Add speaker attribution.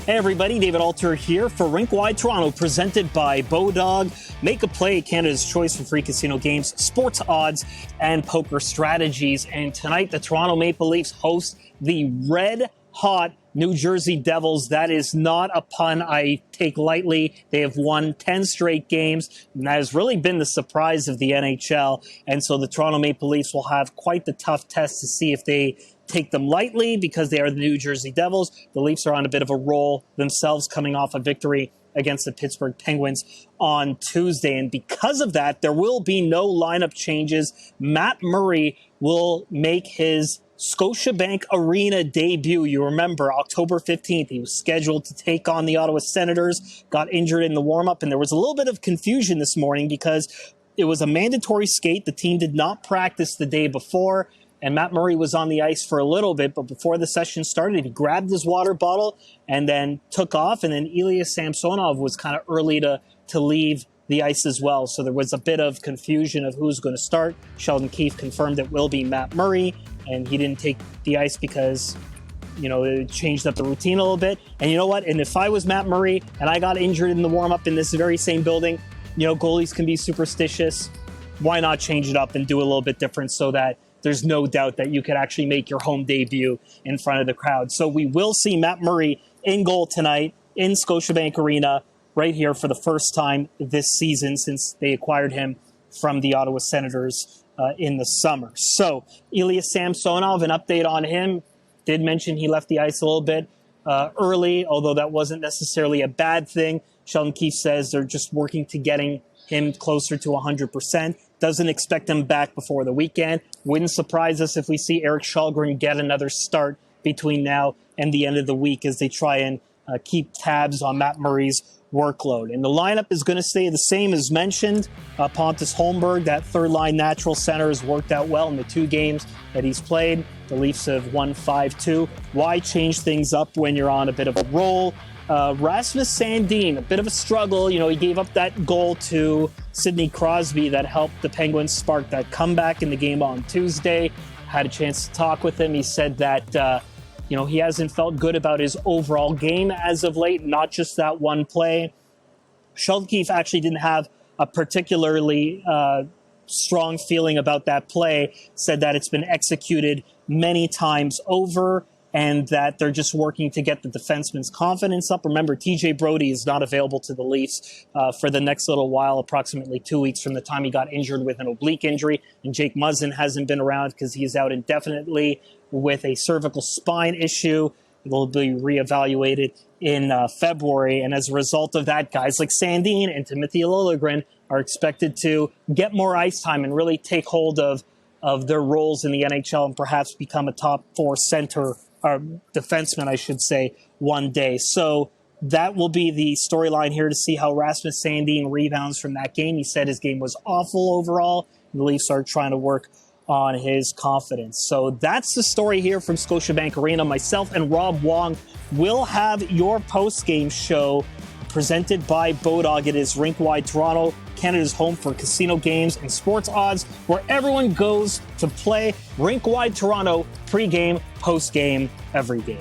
Speaker 1: Hey everybody, David Alter here for Rink-Wide Toronto, presented by Bodog. Make a play, Canada's choice for free casino games, sports odds, and poker strategies. And tonight, the Toronto Maple Leafs host the red-hot New Jersey Devils. That is not a pun I take lightly. They have won 10 straight games, and that has really been the surprise of the NHL. And so the Toronto Maple Leafs will have quite the tough test to see if they take them lightly because they are the New Jersey Devils. The Leafs are on a bit of a roll themselves, coming off a victory against the Pittsburgh Penguins on Tuesday. And because of that, there will be no lineup changes. Matt Murray will make his Scotiabank Arena debut. You remember, October 15th, he was scheduled to take on the Ottawa Senators, got injured in the warm-up, and there was a little bit of confusion this morning because it was a mandatory skate. The team did not practice the day before, and Matt Murray was on the ice for a little bit, but before the session started, he grabbed his water bottle and then took off, and then Ilya Samsonov was kind of early to leave the ice as well. So there was a bit of confusion of who's going to start. Sheldon Keefe confirmed it will be Matt Murray, and he didn't take the ice because, it changed up the routine a little bit. And you know what? And if I was Matt Murray and I got injured in the warm-up in this very same building, goalies can be superstitious. Why not change it up and do a little bit different so that there's no doubt that you could actually make your home debut in front of the crowd. So we will see Matt Murray in goal tonight in Scotiabank Arena right here for the first time this season since they acquired him from the Ottawa Senators in the summer. So Ilya Samsonov, an update on him, did mention he left the ice a little bit early, although that wasn't necessarily a bad thing. Sheldon Keefe says they're just working to getting him closer to 100%. Doesn't expect him back before the weekend. Wouldn't surprise us if we see Erik Källgren get another start between now and the end of the week as they try and keep tabs on Matt Murray's workload. And the lineup is going to stay the same as mentioned. Pontus Holmberg, that third-line natural center, has worked out well in the 2 games that he's played. The Leafs have won 5-2. Why change things up when you're on a bit of a roll? Rasmus Sandin, a bit of a struggle. He gave up that goal to Sidney Crosby that helped the Penguins spark that comeback in the game on Tuesday. Had a chance to talk with him. He said that, he hasn't felt good about his overall game as of late, not just that one play. Sheldon Keefe actually didn't have a particularly strong feeling about that play, said that it's been executed many times over, and that they're just working to get the defenseman's confidence up. Remember, TJ Brodie is not available to the Leafs for the next little while, approximately 2 weeks from the time he got injured with an oblique injury. And Jake Muzzin hasn't been around because he's out indefinitely with a cervical spine issue. It'll be reevaluated in February. And as a result of that, guys like Sandin and Timothy Liljegren are expected to get more ice time and really take hold of their roles in the NHL and perhaps become a top 4 center or defenseman, I should say, one day. So that will be the storyline here to see how Rasmus Sandin rebounds from that game. He said his game was awful overall. The Leafs are trying to work on his confidence. So that's the story here from Scotiabank Arena. Myself and Rob Wong will have your post-game show presented by Bodog. It is Rink-Wide Toronto, Canada's home for casino games and sports odds, where everyone goes to play. Rink-Wide Toronto, pre-game, post-game, every game.